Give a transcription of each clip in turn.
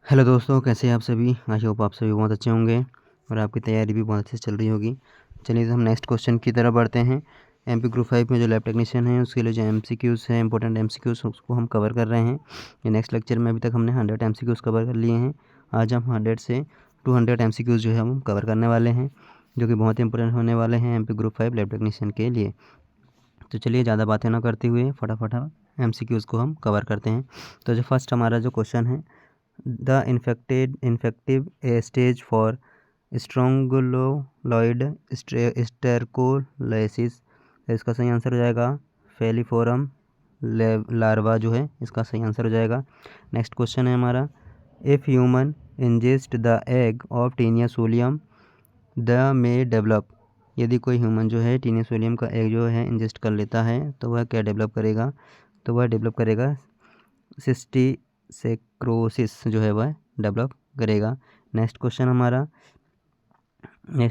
Hello दोस्तों, कैसे हैं आप सभी। आई होप आप सभी बहुत अच्छे होंगे और आपकी तैयारी भी बहुत अच्छे से चल रही होगी। चलिए तो हम नेक्स्ट क्वेश्चन की तरफ बढ़ते हैं। एमपी ग्रुप 5 में जो लैब टेक्नीशियन है उसके लिए जो एमसीक्यूज़ हैं, इंपॉर्टेंट एमसीक्यूज़, उसको हम कवर कर रहे हैं। ये नेक्स्ट लेक्चर में अभी तक हमने 100 एमसीक्यूज़ कवर कर लिए हैं। आज हम 100 से 200 एमसीक्यूज़ जो है हम कवर करने वाले हैं, जो कि बहुत इंपॉर्टेंट होने वाले हैं एमपी ग्रुप 5 लैब टेक्नीशियन के लिए। तो चलिए ज़्यादा बातें ना करते हुए फटाफट एमसीक्यूज़ को हम कवर करते हैं। तो जो फर्स्ट हमारा जो क्वेश्चन है, the infective stage for strongyloid stercolysis, इसका सही आंसर हो जाएगा फेलिफोरम लार्वा जो है इसका सही आंसर हो जाएगा। नेक्स्ट क्वेश्चन है हमारा, if human ingest the egg of Taenia solium the may develop, यदि कोई ह्यूमन जो है टीनिया सोलियम का एग जो है इंजेस्ट कर लेता है तो वह क्या डेवलप करेगा, तो वह डेवलप करेगा सिस्टिसेक्रोसिस जो है वह डेवलप करेगा। नेक्स्ट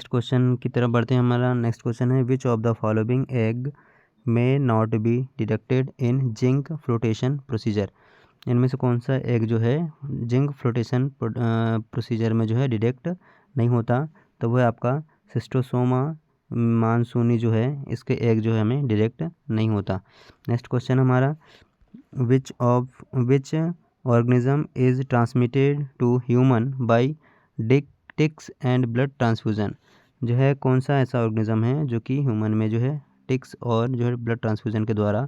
क्वेश्चन की तरफ बढ़ते हैं। हमारा नेक्स्ट क्वेश्चन है, which of the following egg may not be detected in zinc flotation procedure, इनमें से कौन सा एग जो है जिंक फ्लोटेशन प्रोसीजर में जो है डिटेक्ट नहीं होता, तो वह आपका सिस्टोसोमा मानसूनी जो है इसके एग जो है हमें डिटेक्ट नहीं होता। नेक्स्ट क्वेश्चन हमारा, which organism is transmitted to human by ticks and blood transfusion, जो है कौन सा ऐसा ऑर्गेनिज्म है जो कि ह्यूमन में जो है टिक्स और जो है ब्लड ट्रांसफ्यूजन के द्वारा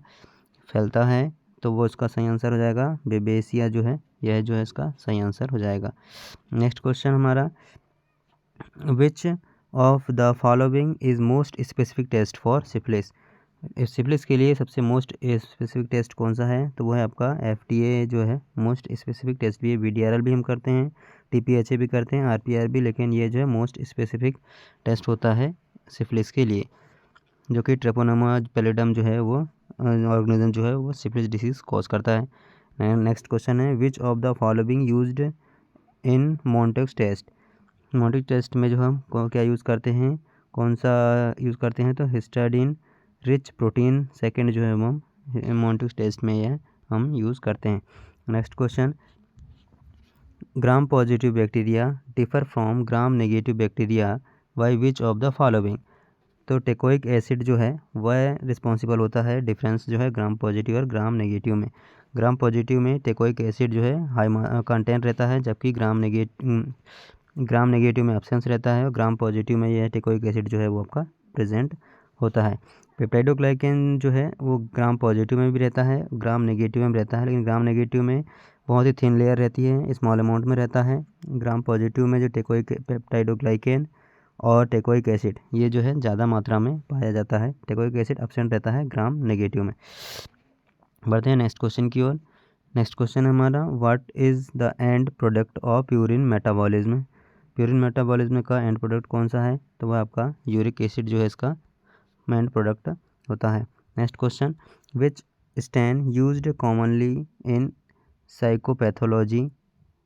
फैलता है, तो वो इसका सही आंसर हो जाएगा बेबेसिया जो है, यह जो है इसका सही आंसर हो जाएगा। नेक्स्ट क्वेश्चन हमारा, which of the following is most specific test for syphilis, syphilis के लिए सबसे मोस्ट स्पेसिफिक टेस्ट कौन सा है, तो वो है आपका एफटीए जो है मोस्ट स्पेसिफिक टेस्ट भी है। वीडीआरएल भी हम करते हैं, टीपीएचए भी करते हैं, आरपीआर भी, लेकिन ये जो है मोस्ट स्पेसिफिक टेस्ट होता है सिफिलिस के लिए, जो कि ट्रेपोनेमा पैलिडम जो है वो ऑर्गेनिज्म जो है वो सिफिलिस डिसीज़ कॉज करता है। नेक्स्ट क्वेश्चन है, which of the following used in Mantoux test, Mantoux test में जो हम क्या यूज़ करते हैं, कौन सा यूज़ करते हैं, तो हिस्टाडीन रिच प्रोटीन सेकंड जो है हम मॉन्टेक्स टेस्ट में यह हम यूज़ करते हैं। Next question, gram positive bacteria differ from gram negative bacteria by which of the following, तो टेकोइक एसिड जो है वह रिस्पॉन्सिबल होता है डिफरेंस जो है ग्राम पॉजिटिव और ग्राम नेगेटिव में। ग्राम पॉजिटिव में टेकोइक एसिड जो है हाई कंटेंट रहता है, जबकि ग्राम नेगेटिव में एब्सेंस रहता है, और ग्राम पॉजिटिव में यह टेकोइक एसिड जो है वो आपका प्रेजेंट होता है। पेप्टाइडोग्लाइकेन जो है वो ग्राम पॉजिटिव में भी रहता है, ग्राम नेगेटिव में रहता है, लेकिन ग्राम नेगेटिव में बहुत ही थिन लेयर रहती है, स्मॉल अमाउंट में रहता है। ग्राम पॉजिटिव में जो टेकोइक पेप्टाइडोग्लाइकेन और टेकोइक एसिड ये जो है ज़्यादा मात्रा में पाया जाता है, टेकोइक एसिड एब्सेंट रहता है ग्राम नेगेटिव में। बढ़ते हैं नेक्स्ट क्वेश्चन की ओर। नेक्स्ट क्वेश्चन है हमारा, what is the end product of purine metabolism, purine metabolism का एंड प्रोडक्ट कौन सा है, तो वह आपका यूरिक एसिड जो है इसका एंड प्रोडक्ट होता है। Next question, which stain used commonly in psychopathology,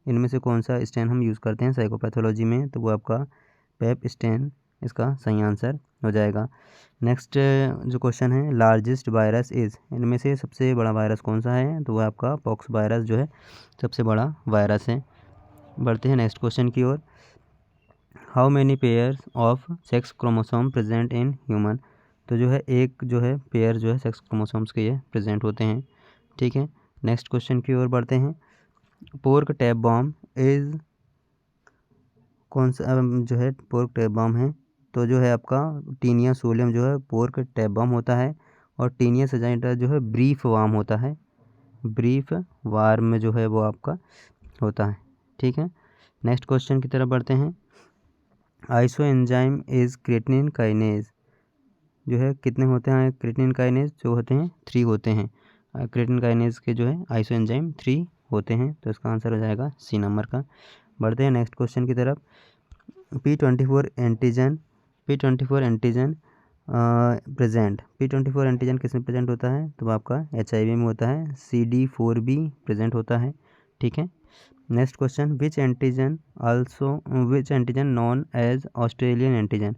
इनमें से कौन सा स्टेन हम यूज़ करते हैं साइकोपैथोलॉजी में, तो वो आपका पेप स्टेन इसका सही आंसर हो जाएगा। नेक्स्ट जो क्वेश्चन है, लार्जेस्ट वायरस इज़, इनमें से सबसे बड़ा वायरस कौन सा है, तो वह आपका पॉक्स वायरस जो है सबसे बड़ा वायरस है। बढ़ते हैं नेक्स्ट क्वेश्चन की ओर, how many pairs of sex chromosome present in human, तो जो है एक जो है पेयर जो है सेक्स क्रोमोसोम्स के ये प्रेजेंट होते हैं। ठीक है, नेक्स्ट क्वेश्चन की ओर बढ़ते हैं, पोर्क टैप बॉम्ब इज़, कौन सा जो है पोर्क टैप बॉम्ब है, तो जो है आपका टीनिया सोलियम जो है पोर्क टैप बॉम्ब होता है, और टीनिया सजाइटा जो है ब्रीफ वार्म होता है, ब्रीफ वार्म जो है वो आपका होता है। ठीक है, नेक्स्ट क्वेश्चन की तरफ बढ़ते हैं, iso enzyme is creatinine kinase, जो है कितने होते हैं क्रिएटिनिन काइनेज, जो होते हैं 3 होते हैं, क्रिएटिनिन काइनेज के जो है आइसो एंजाइम 3 होते हैं, तो इसका आंसर हो जाएगा सी नंबर का। बढ़ते हैं नेक्स्ट क्वेश्चन की तरफ, P24 antigen present, P24 antigen किस में प्रेजेंट होता है, तो आपका HIV में होता है, CD4B प्रेजेंट होता है। ठीक है, next question, which antigen known as Australian antigen,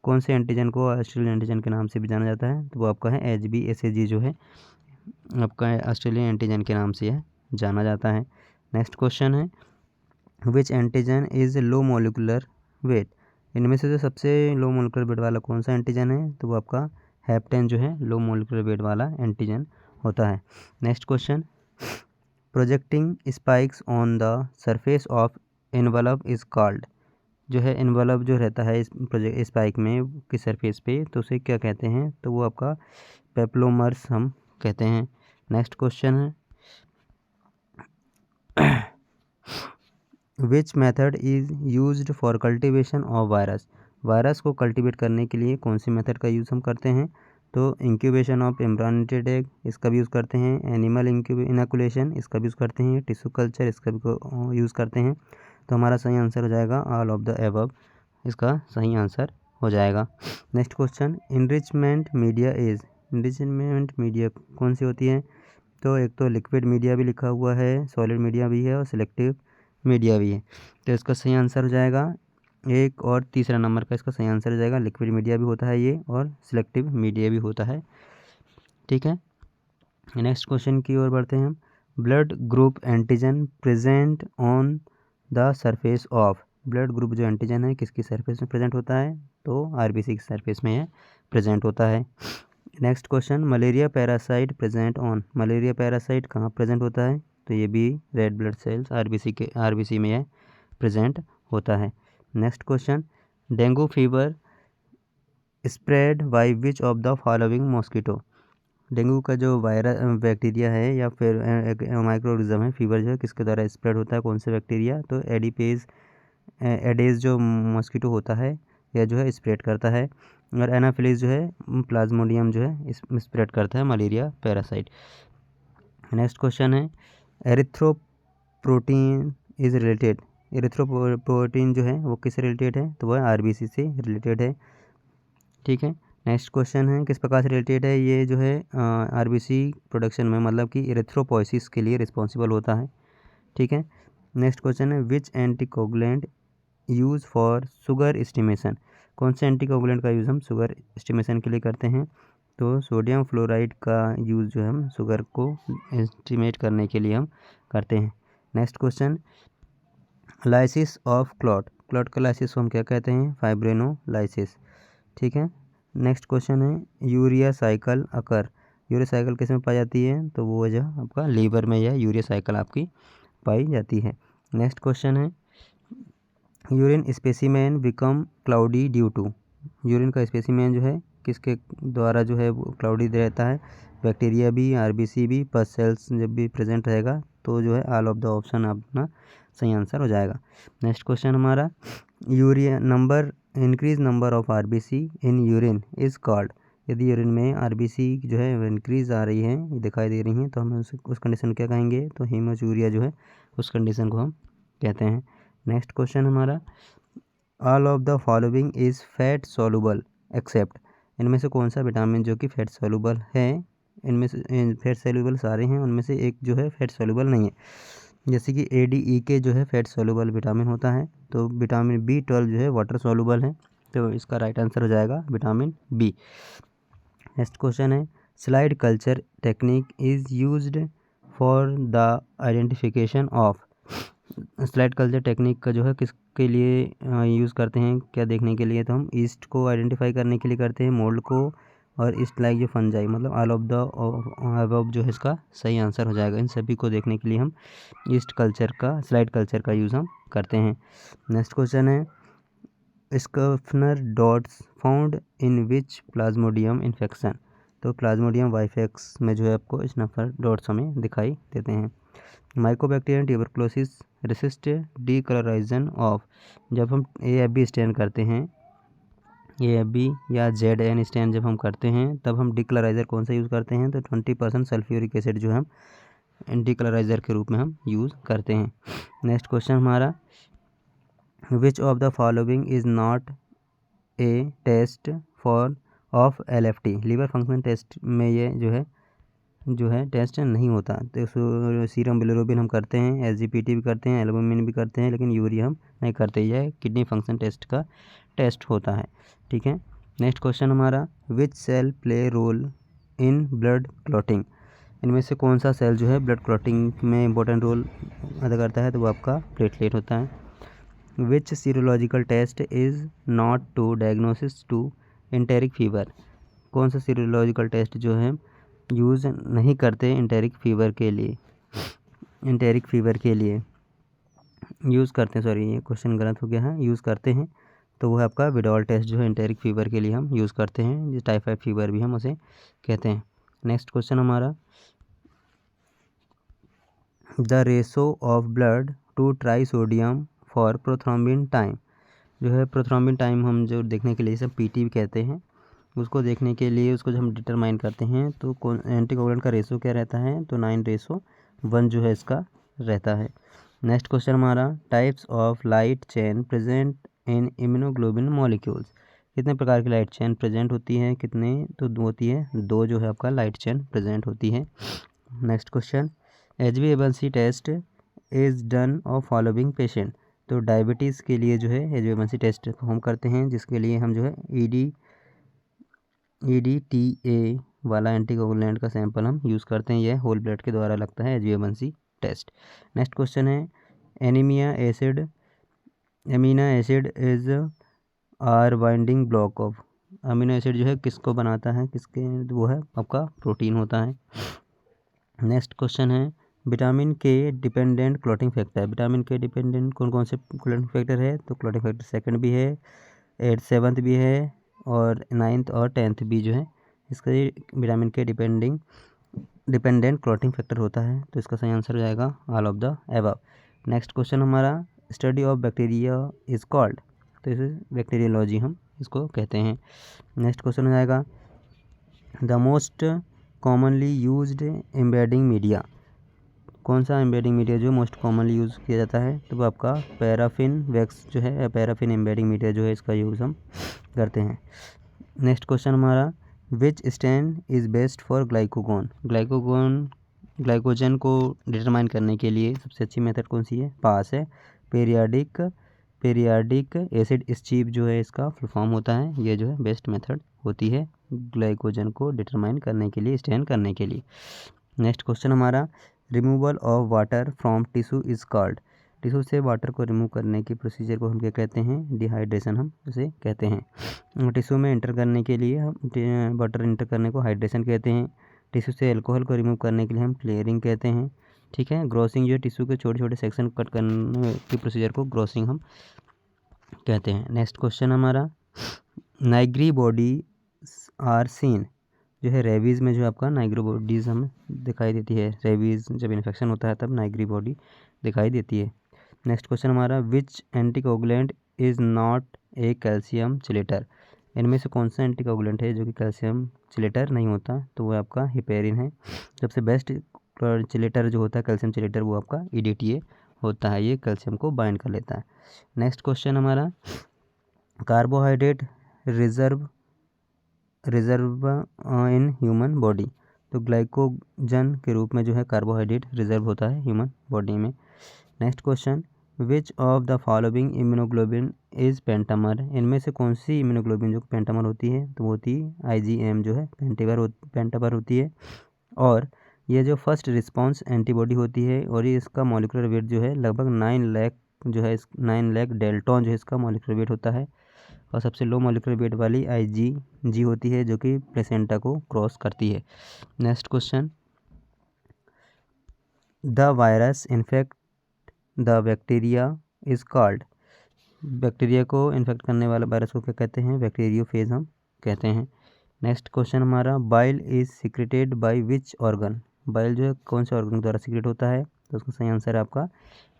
कौन से एंटीजन को ऑस्ट्रेलियन एंटीजन के नाम से भी जाना जाता है, तो वो आपका है HBsAg जो है आपका ऑस्ट्रेलियन एंटीजन के नाम से यह जाना जाता है। नेक्स्ट क्वेश्चन है, which antigen is low molecular weight, इनमें से जो सबसे लो मोलिकुलर वेट वाला कौन सा एंटीजन है, तो वो आपका हैप्टेन जो है लो मोलिकुलर वेट वाला एंटीजन होता है। Next question, projecting spikes on the surface of envelope is called, जो है एनवलप जो रहता है इस प्रोजेक्ट स्पाइक में किस सरफेस पे, तो उसे क्या कहते हैं, तो वो आपका पेप्लोमर्स हम कहते हैं। नेक्स्ट क्वेश्चन है, which method is used for cultivation of virus, virus को कल्टीवेट करने के लिए कौन सी मेथड का यूज़ हम करते हैं, तो इंक्यूबेशन ऑफ एम्ब्रॉनेटेड एग इसका भी यूज़ करते हैं, एनिमल इनकुलेशन इसका भी यूज़ करते हैं, टिश्यू कल्चर इसका भी यूज़ करते हैं। तो हमारा सही आंसर हो जाएगा ऑल ऑफ द एबव, इसका सही आंसर हो जाएगा। Next question, enrichment media is, enrichment media कौन सी होती है, तो एक तो लिक्विड मीडिया भी लिखा हुआ है, सॉलिड मीडिया भी है और सिलेक्टिव मीडिया भी है। तो इसका सही आंसर हो जाएगा एक और तीसरा नंबर का इसका सही आंसर हो जाएगा, लिक्विड मीडिया भी होता है ये और सिलेक्टिव मीडिया भी होता है। ठीक है, नेक्स्ट क्वेश्चन की ओर बढ़ते हैं हम, blood group antigen present on the surface of, blood group जो एंटीजन है किसकी सरफेस में प्रेजेंट होता है, तो आरबीसी की सरफेस में ये प्रेजेंट होता है। Next question, malaria parasite present on, malaria parasite कहाँ प्रेजेंट होता है, तो ये भी रेड ब्लड सेल्स आरबीसी में यह प्रेजेंट होता है। Next question, dengue fever spread by which of the following mosquito, dengue का जो वायरस बैक्टीरिया है या फिर माइक्रो ऑर्गेनिज्म है, फीवर जो है किसके द्वारा स्प्रेड होता है, कौन से बैक्टीरिया, तो एडेज जो मॉस्किटो होता है यह जो है स्प्रेड करता है, और एनाफिलिस जो है प्लाज्मोडियम जो है स्प्रेड करता है मलेरिया पैरासाइट। नेक्स्ट क्वेश्चन है, एरिथ्रोप्रोटीन इज़ रिलेटेड, एरिथ्रोप्रोटीन जो है वो किससे रिलेटेड है, तो वह आरबीसी से रिलेटेड है। ठीक है, नेक्स्ट क्वेश्चन है, किस प्रकार से रिलेटेड है, ये जो है आरबीसी प्रोडक्शन में मतलब कि एरिथ्रोपोइसिस के लिए रिस्पॉन्सिबल होता है। ठीक है, नेक्स्ट क्वेश्चन है, which anticoagulant use for sugar estimation, कौन से एंटीकोगुलेंट का यूज़ हम शुगर एस्टिमेशन के लिए करते हैं, तो सोडियम फ्लोराइड का यूज़ जो है हम शुगर को एस्टिमेट करने के लिए हम करते हैं। Next question, lysis of clot, clot का लाइसिस को हम क्या कहते हैं, फाइब्रिनोलाइसिस। ठीक है, नेक्स्ट क्वेश्चन है, यूरिया साइकिल अकर, यूरिया साइकिल किस में पाई जाती है, तो वो वजह आपका लीवर में यह यूरिया साइकिल आपकी पाई जाती है। नेक्स्ट क्वेश्चन है, urine specimen become cloudy due to, urine का स्पेसिमेन जो है किसके द्वारा जो है वो क्लाउडी रहता है, बैक्टीरिया भी, आरबीसी भी, पस सेल्स जब भी प्रेजेंट रहेगा, तो जो है ऑल ऑफ द ऑप्शन अपना सही आंसर हो जाएगा। नेक्स्ट क्वेश्चन हमारा, urea number increase number of RBC in urine is called, यदि यूरिन में आरबीसी जो है इंक्रीज आ रही है, ये दिखाई दे रही हैं, तो हम उस कंडीशन क्या कहेंगे, तो हीमोचूरिया जो है उस कंडीशन को हम कहते हैं। नेक्स्ट क्वेश्चन हमारा, all of the following is fat soluble except, इनमें से कौन सा विटामिन जो कि फैट सॉल्युबल है, इनमें से फैट सॉल्युबल सारे हैं, उनमें से एक जो है फैट सॉल्युबल नहीं है, जैसे कि ADE जो है फैट सॉल्युबल विटामिन होता है, तो विटामिन B12 जो है वाटर सॉल्युबल है, तो इसका राइट आंसर हो जाएगा विटामिन B। नेक्स्ट क्वेश्चन है, slide culture technique is used for the identification of, slide culture technique का जो है किसके लिए यूज़ करते हैं, क्या देखने के लिए, तो हम ईस्ट को आइडेंटिफाई करने के लिए करते हैं, मोल्ड को, और ईस्ट लाइक जो फंजाई, मतलब ऑल ऑफ द अबव जो है इसका सही आंसर हो जाएगा। इन सभी को देखने के लिए हम ईस्ट कल्चर का, स्लाइड कल्चर का यूज़ हम करते हैं। नेक्स्ट क्वेश्चन है, Schuffner dots found in which plasmodium infection, तो प्लाज्मोडियम वाइफेक्स में जो है आपको स्नफर डॉट्स हमें दिखाई देते हैं। Mycobacterium tuberculosis resist decolourisation of, जब हम AFB स्टैन करते हैं, AFB या ZN स्टैन जब हम करते हैं, तब हम डिक्लराइज़र कौन सा यूज़ करते हैं, तो 20% सल्फ्यूरिक एसिड जो हम डिक्लराइज़र के रूप में हम यूज़ करते हैं। नेक्स्ट क्वेश्चन हमारा, which of the following is not a test for of LFT, liver function test में ये जो है टेस्ट नहीं होता, तो सीरम बिलिरुबिन हम करते हैं, SGPT भी करते हैं, एल्बुमिन भी करते हैं, लेकिन यूरिया हम नहीं करते, यह किडनी फंक्शन टेस्ट का टेस्ट होता है। ठीक है, नेक्स्ट क्वेश्चन हमारा, which cell play role in blood clotting, इनमें से कौन सा सेल जो है ब्लड क्लॉटिंग में इंपॉर्टेंट रोल अदा करता है, तो वो आपका प्लेटलेट होता है। Which serological test is not to diagnosis to enteric fever, कौन सा सीरोलॉजिकल टेस्ट जो है यूज़ नहीं करते एंटेरिक फीवर के लिए, एंटेरिक फीवर के लिए यूज़ करते हैं, सॉरी ये क्वेश्चन गलत हो गया है, यूज़ करते हैं, तो वो है आपका विडॉल टेस्ट जो है एंटेरिक फीवर के लिए हम यूज़ करते हैं, जिस टाइफाइड फीवर भी हम उसे कहते हैं। नेक्स्ट क्वेश्चन हमारा, the ratio of blood to trisodium for prothrombin time, जो है प्रोथ्रोम्बिन टाइम हम जो देखने के लिए सब पीटी भी कहते हैं, उसको देखने के लिए उसको जब हम डिटरमाइन करते हैं तो कौन एंटीकोगुलेंट का रेशो क्या रहता है, तो 9:1 जो है इसका रहता है। नेक्स्ट क्वेश्चन हमारा, types of light chain present in immunoglobulin molecules, कितने प्रकार की लाइट चेन प्रेजेंट होती है, कितने, तो दो होती है, दो जो है आपका लाइट चेन प्रेजेंट होती है। Next question, HbA1c test is done of following patient, तो डायबिटीज़ के लिए जो है HbA1c टेस्ट हम करते हैं, जिसके लिए हम जो है EDTA वाला एंटीकोगुलेंट का सैंपल हम यूज़ करते हैं, यह होल ब्लड के द्वारा लगता है HbA1c टेस्ट। नेक्स्ट क्वेश्चन है, amino acid is are binding block of, amino acid जो है किसको बनाता है, किसके, वो है आपका प्रोटीन होता है। नेक्स्ट क्वेश्चन है, विटामिन के डिपेंडेंट क्लॉटिंग फैक्टर, विटामिन के डिपेंडेंट कौन कौन से क्लॉटिंग फैक्टर है, तो क्लॉटिंग फैक्टर 2 भी है, 7th भी है, और 9th और 10th भी जो है इसका विटामिन के डिपेंडेंट क्लॉटिंग फैक्टर होता है, तो इसका सही आंसर हो जाएगा all of the above. Next question हमारा, study of bacteria is called, तो इसे बैक्टीरियोलॉजी हम इसको कहते हैं। नेक्स्ट क्वेश्चन हो जाएगा, the most commonly used embedding media, कौन सा एम्बेडिंग मीडिया जो मोस्ट कॉमनली यूज़ किया जाता है, तो वो आपका पैराफिन वैक्स जो है, पैराफिन एम्बेडिंग मीडिया जो है इसका यूज़ हम करते हैं। नेक्स्ट क्वेश्चन हमारा, which strain is best for glycogen को डिटरमाइन करने के लिए सबसे अच्छी मेथड कौन सी है, पास है, पीरियाडिक एसिड स्ट्रीप जो है इसका फुल फॉर्म होता है, ये जो है बेस्ट मेथड होती है ग्लाइकोजन को डिटरमाइन करने के लिए, स्टैन करने के लिए। नेक्स्ट क्वेश्चन हमारा, removal of water from tissue is called, tissue से वाटर को रिमूव करने की प्रोसीजर को हम क्या कहते हैं, डिहाइड्रेशन हम उसे कहते हैं। टिश्यू में एंटर करने के लिए हम वाटर एंटर करने को हाइड्रेशन कहते हैं, टिश्यू से अल्कोहल को रिमूव करने के लिए हम क्लियरिंग कहते हैं, ठीक है। ग्रोसिंग जो है टिश्यू के छोटे छोटे सेक्शन कट करने की प्रोसीजर को ग्रोसिंग हम कहते हैं। नेक्स्ट क्वेश्चन हमारा, नाइग्री बॉडी आर सीन, जो है रेबीज़ में जो आपका नाइग्रो बॉडीज़ हमें दिखाई देती है, रेबीज़ जब इन्फेक्शन होता है तब नाइग्री बॉडी दिखाई देती है। नेक्स्ट क्वेश्चन हमारा, which anticoagulant is not a calcium chelator, इनमें से कौन सा एंटीकोगुलेंट है जो कि कैल्शियम चिलेटर नहीं होता, तो वो आपका हिपेरिन है। सबसे बेस्ट चिलेटर जो होता है कैल्शियम चिलेटर वो आपका EDTA होता है, ये कैल्शियम को बाइंड कर लेता है। नेक्स्ट क्वेश्चन हमारा, carbohydrate reserve in human body, तो ग्लाइकोजन के रूप में जो है कार्बोहाइड्रेट रिजर्व होता है ह्यूमन बॉडी में। Next question, which of the following immunoglobulin is pentamer, इनमें से कौन सी इम्यूनोग्लोबिन जो पेंटामर होती है, तो वो होती है IgM जो है पेंटामर होती है, और ये जो फर्स्ट रिस्पॉन्स एंटीबॉडी होती है, और ये इसका मॉलिक्यूलर वेट जो है लगभग 9 लाख जो है 9 लाख डेल्टॉन जो है इसका मॉलिक्यूलर वेट होता है, और सबसे लो मॉलिक्यूलर वेट वाली IgG होती है जो कि प्लेसेंटा को क्रॉस करती है। Next question, the virus infect the bacteria is called, bacteria को इन्फेक्ट करने वाला वायरस को क्या कहते हैं, बैक्टीरियोफेज हम कहते हैं। नेक्स्ट क्वेश्चन हमारा, bile is secreted by which organ, bile जो है कौन से ऑर्गन द्वारा सिक्रेट होता है, तो उसका सही आंसर है आपका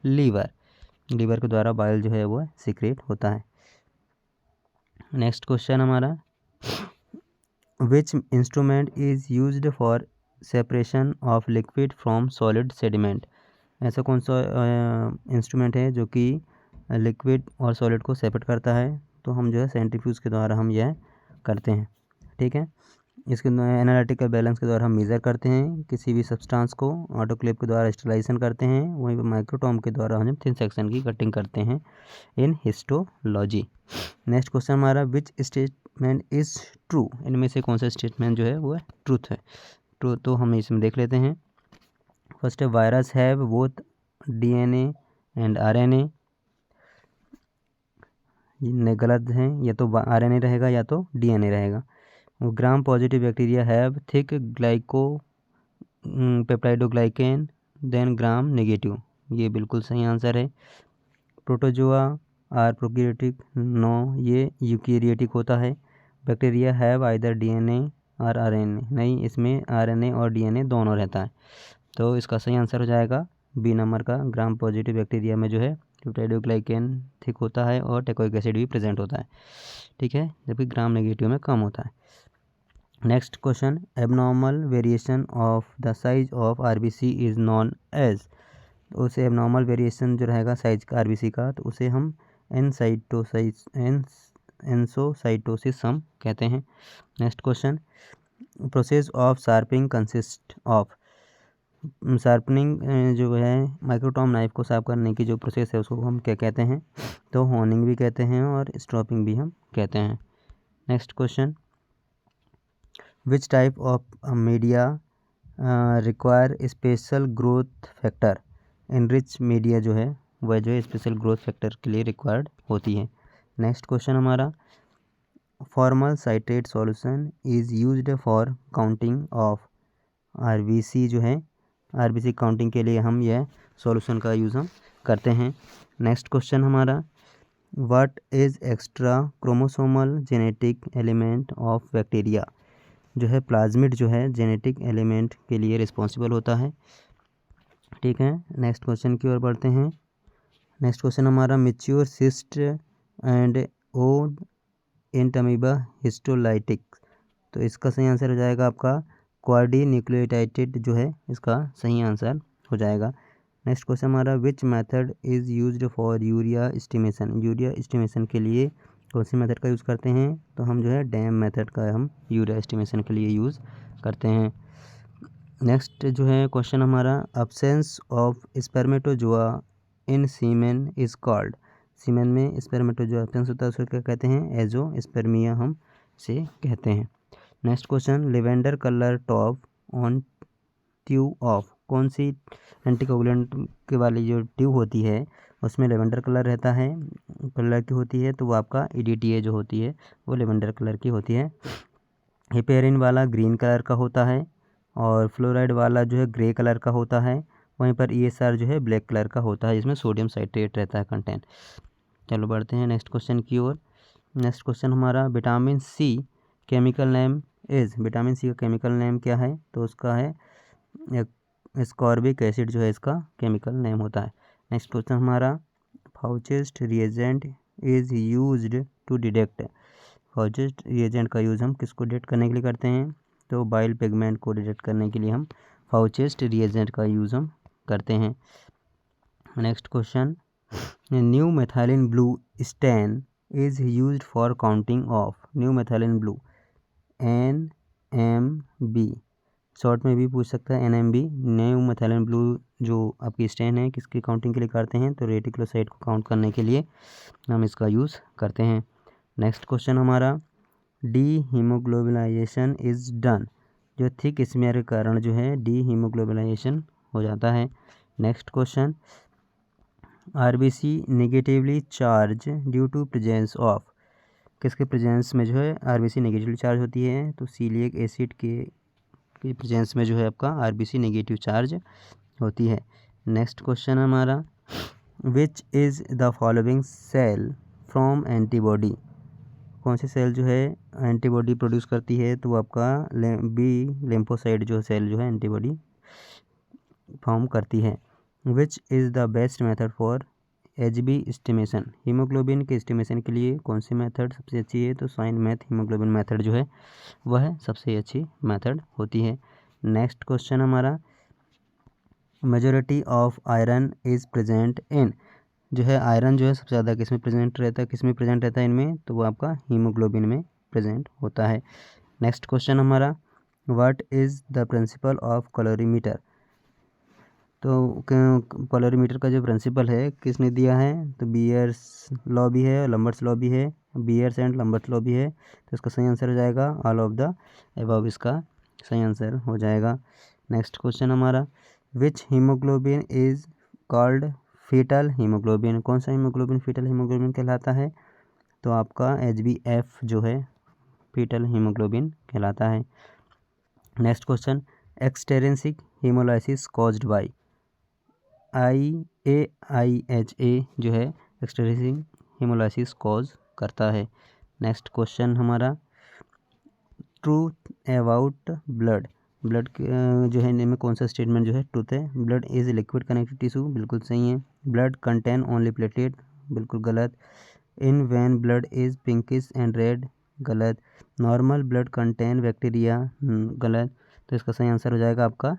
लीवर के द्वारा बाइल जो है वो सिक्रेट होता है। नेक्स्ट क्वेश्चन हमारा, which instrument is used for separation of liquid from solid sediment, ऐसा कौन सा इंस्ट्रूमेंट है जो कि लिक्विड और सॉलिड को सेपरेट करता है, तो हम जो है सेंट्रीफ्यूज के द्वारा हम यह करते हैं, ठीक है। इसके एनालिटिकल बैलेंस के द्वारा हम मेज़र करते हैं किसी भी सब्सटेंस को, ऑटोक्लेव के द्वारा स्टरलाइजेशन करते हैं, वहीं पर माइक्रोटॉम के द्वारा हम थिन सेक्शन की कटिंग करते हैं इन हिस्टोलॉजी। नेक्स्ट क्वेश्चन हमारा, विच स्टेटमेंट इज़ ट्रू, इनमें से कौन सा स्टेटमेंट जो है वो ट्रूथ तो हम इसमें देख लेते हैं। फर्स्ट है virus have both DNA and RNA। ये गलत है, या तो RNA रहेगा या तो DNA रहेगा। Gram positive bacteria have thick peptidoglycan than gram negative, ये बिल्कुल सही आंसर है। प्रोटोजोआ आर प्रोकैरियोटिक, नो, ये यूकैरियोटिक होता है। बैक्टीरिया हैव आइदर DNA और RNA, नहीं, इसमें RNA और DNA दोनों रहता है। तो इसका सही आंसर हो जाएगा बी नंबर का। ग्राम पॉजिटिव बैक्टीरिया में जो है पेप्टाइडोग्लाइकेन थिक होता है और टेकोइक एसिड भी प्रेजेंट होता है, ठीक है, जबकि ग्राम नेगेटिव में कम होता है। Next question, abnormal variation of the size of RBC is known as. तो उसे एबनॉर्मल वेरिएशन जो रहेगा साइज का RBC का, तो उसे हम एनसोसाइटोसिस हम कहते हैं। Next question, process of sharping consist of. Sharpening जो है माइक्रोटॉम नाइफ को साफ करने की जो प्रोसेस है उसको हम क्या कहते हैं, तो होनिंग भी कहते हैं और स्ट्रॉपिंग भी हम कहते हैं। Next question, which type of media require special growth factor. Enrich media जो है वह जो है स्पेशल ग्रोथ फैक्टर के लिए रिक्वायर्ड होती है। नेक्स्ट क्वेश्चन हमारा, formal citrate solution is used for counting of RBC जो है RBC काउंटिंग के लिए हम यह सॉल्यूशन का यूज़ हम करते हैं। नेक्स्ट क्वेश्चन हमारा, what is extra chromosomal genetic element of bacteria. जो है प्लाज्मिड जो है जेनेटिक एलिमेंट के लिए रिस्पॉन्सिबल होता है, ठीक है। नेक्स्ट क्वेश्चन की ओर बढ़ते हैं। नेक्स्ट क्वेश्चन हमारा, mature cyst and odd Entamoeba histolytic. तो इसका सही आंसर हो जाएगा आपका क्वाड्रीन्यूक्लियोटाइडेड जो है इसका सही आंसर हो जाएगा। नेक्स्ट क्वेश्चन हमारा, which method is used for urea estimation. Urea estimation के लिए कौन सी मेथड का यूज़ करते हैं, तो हम जो है डैम मेथड का हम यूरिया एस्टिमेशन के लिए यूज़ करते हैं। नेक्स्ट जो है क्वेश्चन हमारा, absence of spermatozoa in semen is called. Semen में स्पर्मेटोजोआ अब्सेंस होता है उसको क्या कहते हैं, एजोस्पर्मिया हम से कहते हैं। Next question, lavender colour top on tube of. कौन सी एंटीकोगुलेंट के वाली जो ट्यूब होती है उसमें लेवेंडर कलर रहता है, कलर की होती है, तो वो आपका EDTA जो होती है वो लेवेंडर कलर की होती है। हिपेरिन वाला ग्रीन कलर का होता है और फ्लोराइड वाला जो है ग्रे कलर का होता है। वहीं पर ESR जो है ब्लैक कलर का होता है, जिसमें सोडियम साइट्रेट रहता है कंटेंट। चलो बढ़ते हैं नेक्स्ट क्वेश्चन की ओर। नेक्स्ट क्वेश्चन हमारा, vitamin C chemical name is. Vitamin C का केमिकल नेम क्या है, तो उसका है एस्कॉर्बिक एसिड जो है इसका केमिकल नेम होता है। नेक्स्ट क्वेश्चन हमारा, Fouchet's reagent is used to detect. Fouchet's reagent का यूज़ हम किसको डिटेक्ट करने के लिए करते हैं, तो बाइल पिगमेंट को डिटेक्ट करने के लिए हम फाउचेस्ट रिएजेंट का यूज़ हम करते हैं। Next question, new methylene blue stand is used for counting of. New methylene blue NMB, short में भी पूछ सकता है NMB। न्यू मेथाइलिन ब्लू जो आपकी स्टेन है किसकी काउंटिंग के लिए करते हैं, तो रेटिकुलोसाइट को काउंट करने के लिए हम इसका यूज़ करते हैं। नेक्स्ट क्वेश्चन हमारा, डी हीमोग्लोबिनाइजेशन इज़ डन। जो थिक स्मीयर के कारण जो है डी हीमोग्लोबिनाइजेशन हो जाता है। Next question, RBC negatively charge due to presence of. किसके प्रेजेंस में जो है RBC नेगेटिवली चार्ज होती है, तो सीलिक एसिड के प्रेजेंस में जो है आपका RBC नेगेटिव चार्ज होती है। नेक्स्ट क्वेश्चन हमारा, which is the following cell from antibody. कौन सी सेल जो है एंटीबॉडी प्रोड्यूस करती है, तो वो आपका B लिम्फोसाइट जो सेल जो है एंटीबॉडी फॉर्म करती है। विच is the best method for HB estimation. Haemoglobin के एस्टिमेशन के लिए कौन सी मेथड सबसे अच्छी है, तो साइन मैथ हीमोग्लोबिन मेथड जो है वह सबसे अच्छी मेथड होती है। नेक्स्ट क्वेश्चन हमारा, majority of iron is present in. जो है आयरन जो है सबसे ज़्यादा किस में प्रेजेंट रहता है, इनमें, तो वो आपका हीमोग्लोबिन में प्रेजेंट होता है। नेक्स्ट क्वेश्चन हमारा, what is the principle of calorimeter. तो कैलोरीमीटर का जो प्रिंसिपल है किसने दिया है, तो बीयर्स लॉ भी है और लंबर्ट्स लॉ भी है, बीयर्स एंड लंबर्ट्स लॉ भी है। तो इसका सही आंसर हो जाएगा ऑल ऑफ द अबव, इसका सही आंसर हो जाएगा। नेक्स्ट क्वेश्चन हमारा, which haemoglobin is called foetal haemoglobin, कौन सा हीमोग्लोबिन फीटल हीमोग्लोबिन कहलाता है? तो आपका HbF जो है फीटल हीमोग्लोबिन कहलाता है। Next question, extrinsic haemolysis caused by, AIHA जो है एक्सटेरिंसिक हीमोलाइसिस कॉज करता है। नेक्स्ट क्वेश्चन हमारा, ट्रूथ अबाउट ब्लड, ब्लड जो है इनमें कौन सा स्टेटमेंट जो है ट्रूथ है? Blood is liquid connective tissue, बिल्कुल सही है। ब्लड कंटेन ओनली प्लेटलेट, बिल्कुल गलत। In vein blood is pinkish and red, गलत। नॉर्मल ब्लड कंटेन बैक्टीरिया, गलत। तो इसका सही आंसर हो जाएगा आपका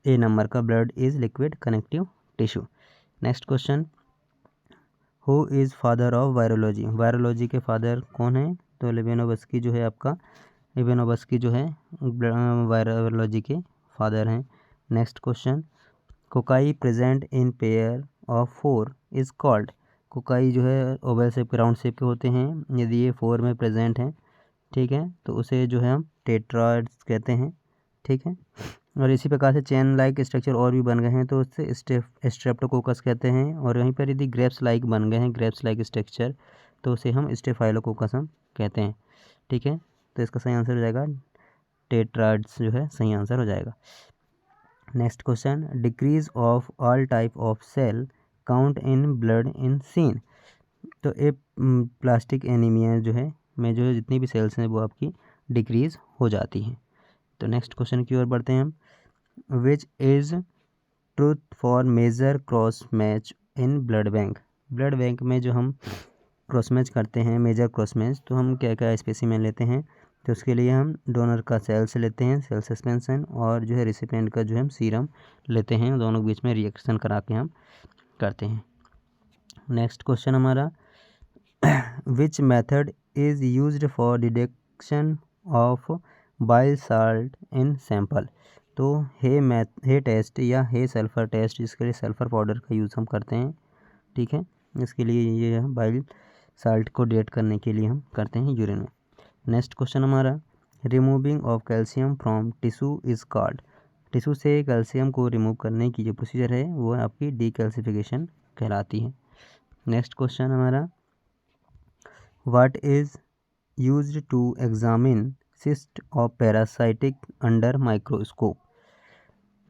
ए नंबर का, blood is liquid connective tissue. Next question, who is father of virology, virology के फादर कौन है? तो लेविनोवस्की जो है आपका, लेविनोवस्की जो है वायरोलॉजी के फादर हैं। Next question, cocci present in pair of 4 is called, cocci जो है ओवल शेप के राउंड शेप के होते हैं, यदि ये 4 में प्रेजेंट हैं, ठीक है, तो उसे जो है हम टेट्राइड्स कहते हैं, ठीक है। और इसी प्रकार से चेन लाइक स्ट्रक्चर और भी बन गए हैं तो उससे स्ट्रेप्टोकोकस कहते हैं। और वहीं पर यदि ग्रेप्स लाइक बन गए हैं, ग्रेप्स लाइक स्ट्रक्चर, तो उसे हम स्टेफाइलोकोकस हम कहते हैं, ठीक है। तो इसका सही आंसर हो जाएगा टेट्राइड्स जो है सही आंसर हो जाएगा। Next question, decrease of all type of cell count in blood in seen, तो ए प्लास्टिक एनीमिया जो है में जो है जितनी भी सेल्स हैं वो आपकी डिक्रीज हो जाती हैं। तो नेक्स्ट क्वेश्चन की ओर बढ़ते हैं हम, which is truth for major cross match in blood bank, blood bank में जो हम क्रॉस मैच करते हैं, मेजर क्रॉस मैच, तो हम क्या क्या स्पेसिमेन लेते हैं? तो उसके लिए हम डोनर का सेल्स लेते हैं, सेल सस्पेंशन, और जो है रिसिपेंट का जो है हम सीरम लेते हैं, दोनों के बीच में रिएक्शन करा के हम करते हैं। नेक्स्ट क्वेश्चन हमारा, which method is used for detection of bile salt in sample, तो हे टेस्ट या हे सल्फ़र टेस्ट, जिसके लिए सल्फ़र पाउडर का यूज़ हम करते हैं, ठीक है। इसके लिए ये बाइल साल्ट को डिटेक्ट करने के लिए हम करते हैं यूरिन में। नेक्स्ट क्वेश्चन हमारा, removing of calcium from tissue is called, tissue से कैल्शियम को रिमूव करने की जो प्रोसीजर है वो आपकी डीकैल्सिफिकेशन कहलाती है। नेक्स्ट क्वेश्चन हमारा, what is used to examine cyst of parasitic under microscope,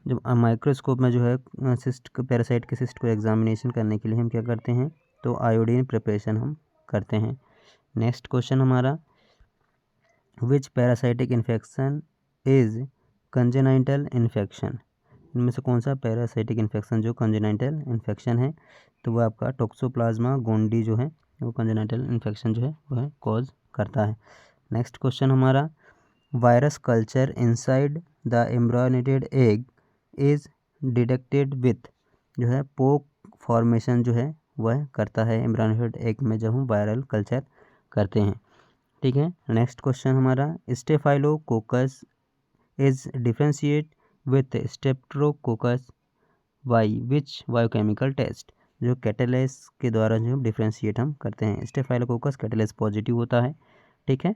जब माइक्रोस्कोप में जो है सिस्ट पैरासाइट के सिस्ट को एग्जामिनेशन करने के लिए हम क्या करते हैं? तो आयोडीन प्रिपरेशन हम करते हैं। नेक्स्ट क्वेश्चन हमारा, which parasitic infection is congenital infection, इनमें से कौन सा पैरासाइटिक इन्फेक्शन जो कंजेनाइटल इन्फेक्शन है? तो वो आपका टॉक्सोप्लाज्मा गोंडी जो है वो कंजेनाइटल इन्फेक्शन जो है वह कॉज करता है। नेक्स्ट क्वेश्चन हमारा, virus culture inside the embryonated egg is detected with, जो है पोक फॉर्मेशन जो है वह करता है एम्ब्रियोनेटेड एग में जब हम वायरल कल्चर करते हैं, ठीक है। नेक्स्ट क्वेश्चन हमारा, staphylococcus is differentiate with streptococcus by which biochemical test, जो कैटेलेस के द्वारा जो डिफ्रेंशिएट हम करते हैं। स्टेफाइलोकोकस कैटेलेस पॉजिटिव होता है, ठीक है,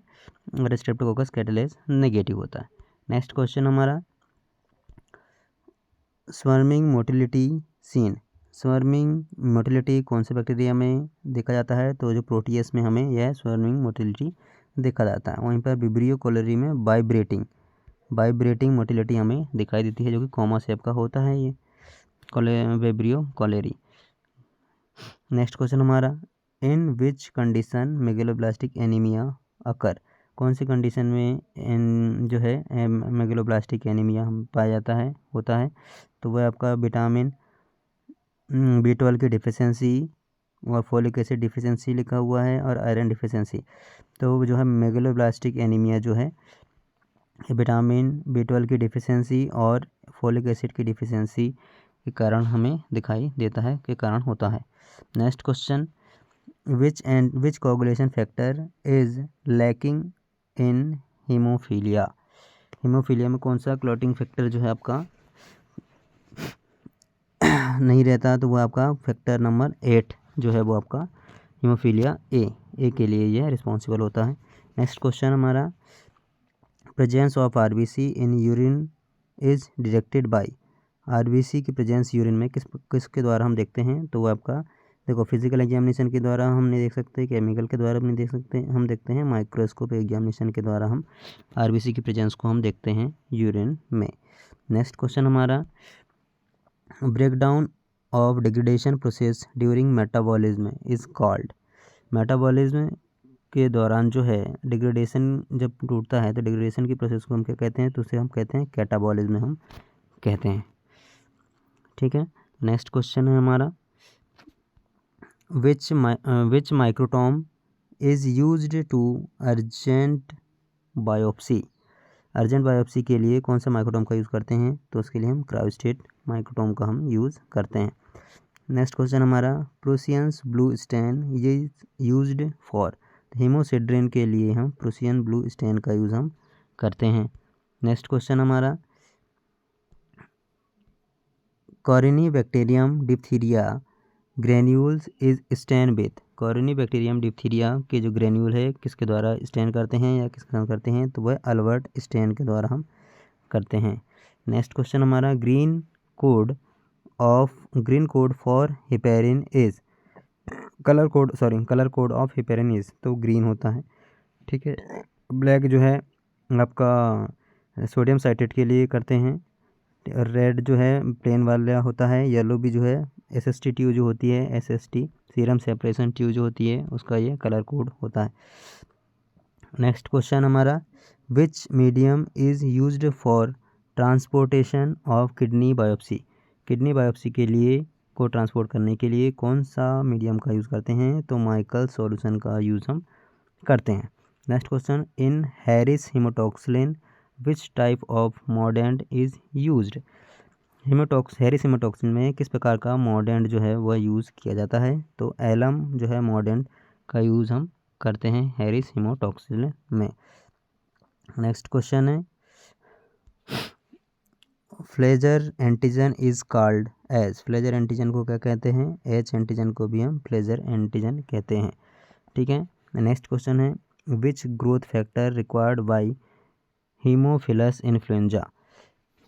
और स्ट्रेप्टोकोकस कैटेलेस नेगेटिव होता है। नेक्स्ट क्वेश्चन हमारा, स्वर्मिंग मोटिलिटी सीन, स्वर्मिंग मोटिलिटी कौन से बैक्टीरिया में देखा जाता है? तो जो प्रोटियस में हमें यह स्वर्मिंग मोटिलिटी देखा जाता है। वहीं पर विब्रियो कोलेरी में वाइब्रेटिंग मोटिलिटी हमें दिखाई देती है, जो कि कॉमा शेप का होता है ये विब्रियो कोलेरी। नेक्स्ट क्वेश्चन हमारा, इन विच कंडीशन मेगलोब्लास्टिक एनीमिया अकर, कौन सी कंडीशन में जो है मेगलोब्लास्टिक एनीमिया हम पाया जाता है होता है? तो वह आपका विटामिन B12 की डिफिशियंसी और फोलिक एसिड डिफिशियंसी लिखा हुआ है और आयरन डिफिशियंसी। तो जो है मेगलोब्लास्टिक एनीमिया जो है विटामिन B12 की डिफिशियंसी और फोलिक एसिड की डिफिशियंसी के कारण हमें दिखाई देता है, के कारण होता है। Next question, which coagulation factor is lacking in haemophilia, haemophilia में कौन सा क्लॉटिंग फैक्टर जो है आपका नहीं रहता? तो वो आपका फैक्टर नंबर 8 जो है वो आपका हीमोफीलिया ए के लिए यह रिस्पॉन्सिबल होता है। नेक्स्ट क्वेश्चन हमारा, presence of RBC in urine is detected by. RBC की प्रेजेंस यूरिन में किसके द्वारा हम देखते हैं, तो वो आपका देखो फिजिकल एग्जामिनेशन के द्वारा हम नहीं देख सकते, केमिकल के द्वारा भी नहीं देख सकते, हम देखते हैं माइक्रोस्कोप एग्जामिनेशन के द्वारा हम आरबीसी की प्रेजेंस को हम देखते हैं यूरिन में। नेक्स्ट क्वेश्चन हमारा, breakdown of degradation process during metabolism is called. Metabolism के दौरान जो है डिग्रेडेशन जब टूटता है तो डिग्रेडेशन की प्रोसेस को हम क्या कहते हैं, तो उसे हम कहते हैं कैटाबॉलिज्म हम कहते हैं। ठीक है, नेक्स्ट क्वेश्चन है हमारा, which microtome is used to urgent biopsy. Urgent biopsy के लिए कौन सा माइक्रोटोम का यूज़ करते हैं, तो उसके लिए हम क्रायोस्टेट माइक्रोटोम का हम यूज़ करते हैं। नेक्स्ट क्वेश्चन हमारा, प्रूसियंस ब्लू स्टेन ये यूज्ड फॉर। हीमोसिड्रिन के लिए हम प्रूसियन ब्लू स्टेन का यूज़ हम करते हैं। नेक्स्ट क्वेश्चन हमारा, Corynebacterium diphtheriae granules is stain with. Corynebacterium diphtheriae के जो ग्रेन्यूल है किसके द्वारा स्टेन करते हैं या किसके साथ करते हैं, तो वह अल्बर्ट स्टेन के द्वारा हम करते हैं। नेक्स्ट क्वेश्चन हमारा, green code for heparin is. Colour code of heparin is, तो ग्रीन होता है। ठीक है, ब्लैक जो है आपका सोडियम साइट्रेट के लिए करते हैं, रेड जो है प्लेन वाला होता है, येलो भी जो है SST ट्यूब जो होती है, SST सीरम सेपरेशन ट्यूब जो होती है उसका ये कलर कोड होता है। नेक्स्ट क्वेश्चन हमारा, विच medium is used for transportation of kidney biopsy. Kidney biopsy के लिए को ट्रांसपोर्ट करने के लिए कौन सा मीडियम का यूज़ करते हैं, तो माइकल सॉल्यूशन का यूज़ हम करते हैं। Next question, in Harris haematoxylin which type of mordant is used. Harris haematoxylin में किस प्रकार का मॉर्डेंट जो है वह यूज़ किया जाता है, तो एलम जो है मॉर्डेंट का यूज़ हम करते हैं हैरिस हीमोटॉक्सिन में। नेक्स्ट क्वेश्चन है, flagellar antigen is called as. Flagellar antigen को क्या कहते हैं, एच एंटीजन को भी हम फ्लेजर एंटीजन कहते हैं। ठीक है, नेक्स्ट क्वेश्चन है, which growth factor required by Haemophilus influenzae.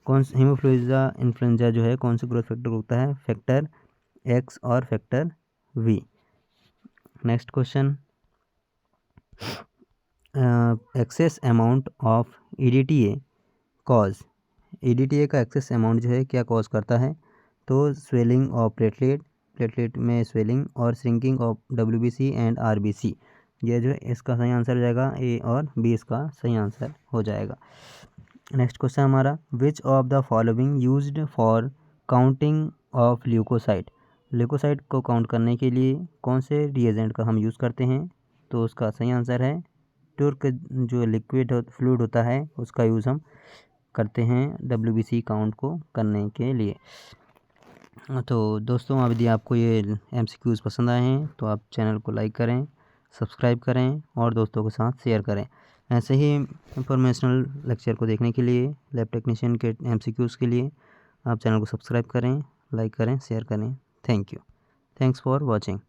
Haemophilus influenzae जो है कौन सा ग्रोथ फैक्टर होता है, फैक्टर X और factor V। Next question, excess amount of EDTA cause. EDTA का एक्सेस अमाउंट जो है क्या कॉज करता है, तो स्वेलिंग ऑफ प्लेटलेट में स्वेलिंग और shrinking of WBC and RBC। ये जो है इसका सही आंसर हो जाएगा A और B इसका सही आंसर हो जाएगा। नेक्स्ट क्वेश्चन हमारा, which of the following used for counting of leukocyte. Leukocyte को काउंट करने के लिए कौन से रिएजेंट का हम यूज़ करते हैं, तो उसका सही आंसर है टर्क जो लिक्विड फ्लूइड होता है उसका यूज़ हम करते हैं WBC काउंट को करने के लिए। तो दोस्तों, अब यदि आपको ये MCQs पसंद आए हैं तो आप चैनल को लाइक करें, सब्सक्राइब करें और दोस्तों के साथ शेयर करें। ऐसे ही इंफॉर्मेशनल लेक्चर को देखने के लिए, लैब टेक्नीशियन के MCQs के लिए आप चैनल को सब्सक्राइब करें, लाइक करें, शेयर करें। Thank you, thanks for watching.